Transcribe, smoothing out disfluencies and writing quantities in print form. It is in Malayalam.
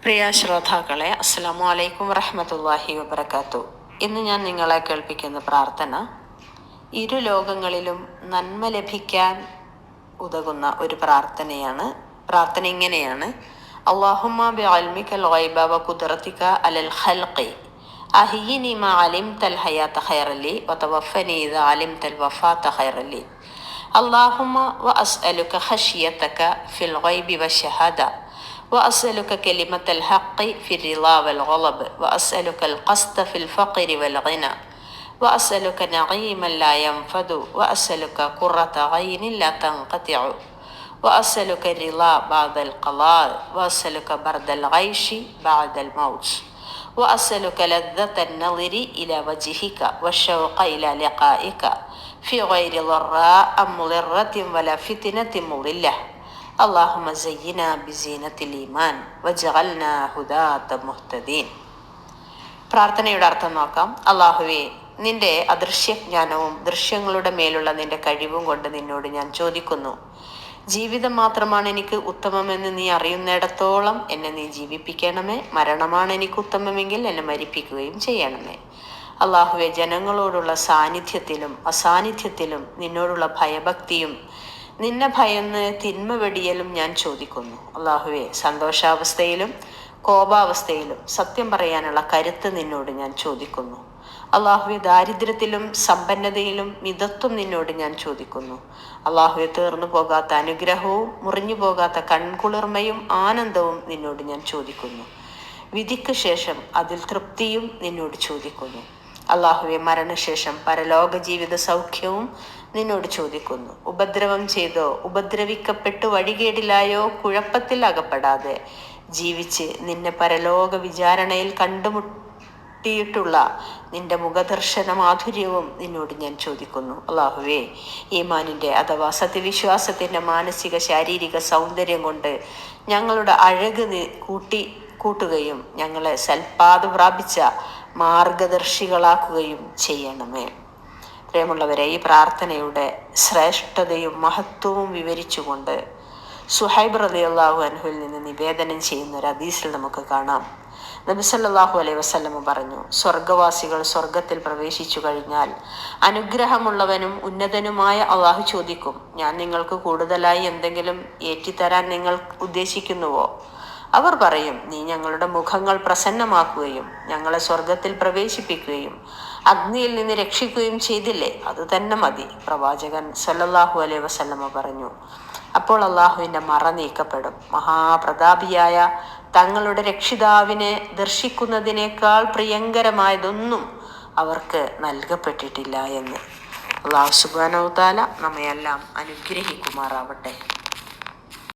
പ്രിയ ശ്രോതാക്കളെ, അസ്സലാമു അലൈക്കും വറഹ്മത്തുള്ളാഹി വബറകാതുഹു. ഇന്ന് ഞാൻ നിങ്ങളെ കേൾപ്പിക്കുന്ന പ്രാർത്ഥന ഇരു ലോകങ്ങളിലും നന്മ ലഭിക്കാൻ ഉതകുന്ന ഒരു പ്രാർത്ഥനയാണ്. പ്രാർത്ഥന ഇങ്ങനെയാണ്: അല്ലാഹുമ്മ ബിഇൽമികൽ ഗൈബ വഖുദ്റതിക അലൽ ഖൽഖി അഹ്യിനി മാ അലിംതൽ ഹയാത ഖൈറൻ ലി വതവഫനി ഇദാ അലിംതൽ വഫാത ഖൈറൻ ലി. അല്ലാഹുമ്മ വഅസ്അലുക ഖശിയതക ഫിൽ ഗൈബി വശഹാദ وأسألك كلمة الحق في الرضا والغضب وأسألك القسط في الفقر والغنى وأسألك نعيما لا ينفد وأسألك قرة عين لا تنقطع وأسألك الرضا بعد القضاء وأسألك برد العيش بعد الموت وأسألك لذة النظر إلى وجهك والشوق إلى لقائك في غير ضراء مضرة ولا فتنة مضلة. അല്ലാഹുമ്മ സയ്യിനാ ബിസീനത്തിൽ ഈമാൻ വജഅൽനാ ഹുദാത മുഹ്തദീൻ. പ്രാർത്ഥനയുടെ അർത്ഥം നോക്കാം. അല്ലാഹുവേ, നിന്റെ അദൃശ്യജ്ഞാനവും ദൃശ്യങ്ങളുടെ മേലുള്ള നിന്റെ കഴിവും കൊണ്ട് നിന്നോട് ഞാൻ ചോദിക്കുന്നു. ജീവിതം മാത്രമാണ് എനിക്ക് ഉത്തമമെന്ന് നീ അറിയുന്നിടത്തോളം എന്നെ നീ ജീവിപ്പിക്കണമേ. മരണമാണ് എനിക്ക് ഉത്തമമെങ്കിൽ എന്നെ മരിപ്പിക്കുകയും ചെയ്യണമേ. അല്ലാഹുവേ, ജനങ്ങളോടുള്ള സാന്നിധ്യത്തിലും അസാന്നിധ്യത്തിലും നിന്നോടുള്ള ഭയഭക്തിയും നിന്നെ ഭയന്ന് തിന്മ വെടിയലും ഞാൻ ചോദിക്കുന്നു. അല്ലാഹുവേ, സന്തോഷാവസ്ഥയിലും കോപാവസ്ഥയിലും സത്യം പറയാനുള്ള കരുത്ത് നിന്നോട് ഞാൻ ചോദിക്കുന്നു. അല്ലാഹുവേ, ദാരിദ്ര്യത്തിലും സമ്പന്നതയിലും മിതത്വം നിന്നോട് ഞാൻ ചോദിക്കുന്നു. അല്ലാഹുവേ, തീർന്നു പോകാത്ത അനുഗ്രഹവും മുറിഞ്ഞു പോകാത്ത കൺകുളിർമയും ആനന്ദവും നിന്നോട് ഞാൻ ചോദിക്കുന്നു. വിധിക്ക് ശേഷം അതിൽ തൃപ്തിയും നിന്നോട് ചോദിക്കുന്നു. അല്ലാഹുവേ, മരണശേഷം പരലോക ജീവിത സൗഖ്യവും നിന്നോട് ചോദിക്കുന്നു. ഉപദ്രവം ചെയ്തോ ഉപദ്രവിക്കപ്പെട്ടു വഴികേടിലായോ കുഴപ്പത്തിൽ അകപ്പെടാതെ ജീവിച്ച് നിന്നെ പരലോക വിചാരണയിൽ കണ്ടുമുട്ടിയിട്ടുള്ള നിന്റെ മുഖദർശന മാധുര്യവും നിന്നോട് ഞാൻ ചോദിക്കുന്നു. അല്ലാഹുവേ, ഈമാനിൻ്റെ അഥവാ സത്യവിശ്വാസത്തിൻ്റെ മാനസിക ശാരീരിക സൗന്ദര്യം കൊണ്ട് ഞങ്ങളുടെ അഴക് കൂട്ടുകയും ഞങ്ങളെ സൽപാത പ്രാപിച്ച മാർഗദർശികളാക്കുകയും ചെയ്യണമേ. പ്രിയമുള്ളവരെ, ഈ പ്രാർത്ഥനയുടെ ശ്രേഷ്ഠതയും മഹത്വവും വിവരിച്ചുകൊണ്ട് സുഹൈബ് റളിയല്ലാഹു അൻഹുവിൽ നിന്ന് നിവേദനം ചെയ്യുന്ന ഒരു ഹദീസിൽ നമുക്ക് കാണാം. നബി സല്ലല്ലാഹു അലൈഹി വസല്ലം പറഞ്ഞു, സ്വർഗവാസികൾ സ്വർഗത്തിൽ പ്രവേശിച്ചു കഴിഞ്ഞാൽ അനുഗ്രഹമുള്ളവനും ഉന്നതനുമായ അള്ളാഹു ചോദിക്കും, ഞാൻ നിങ്ങൾക്ക് കൂടുതലായി എന്തെങ്കിലും ഏറ്റിത്തരാൻ നിങ്ങൾ ഉദ്ദേശിക്കുന്നുവോ? അവർ പറയും, നീ ഞങ്ങളുടെ മുഖങ്ങൾ പ്രസന്നമാക്കുകയും ഞങ്ങളെ സ്വർഗത്തിൽ പ്രവേശിപ്പിക്കുകയും അഗ്നിയിൽ നിന്ന് രക്ഷിക്കുകയും ചെയ്തില്ലേ, അത് തന്നെ മതി. പ്രവാചകൻ സല്ലല്ലാഹു അലൈഹി വസല്ലമ പറഞ്ഞു, അപ്പോൾ അള്ളാഹുവിൻ്റെ മറ നീക്കപ്പെടും. മഹാപ്രതാപിയായ തങ്ങളുടെ രക്ഷിതാവിനെ ദർശിക്കുന്നതിനേക്കാൾ പ്രിയങ്കരമായതൊന്നും അവർക്ക് നൽകപ്പെട്ടിട്ടില്ല എന്ന്. അല്ലാഹു സുബ്ഹാനഹു വ തആല നമ്മയെല്ലാം അനുഗ്രഹിക്കുമാറാവട്ടെ.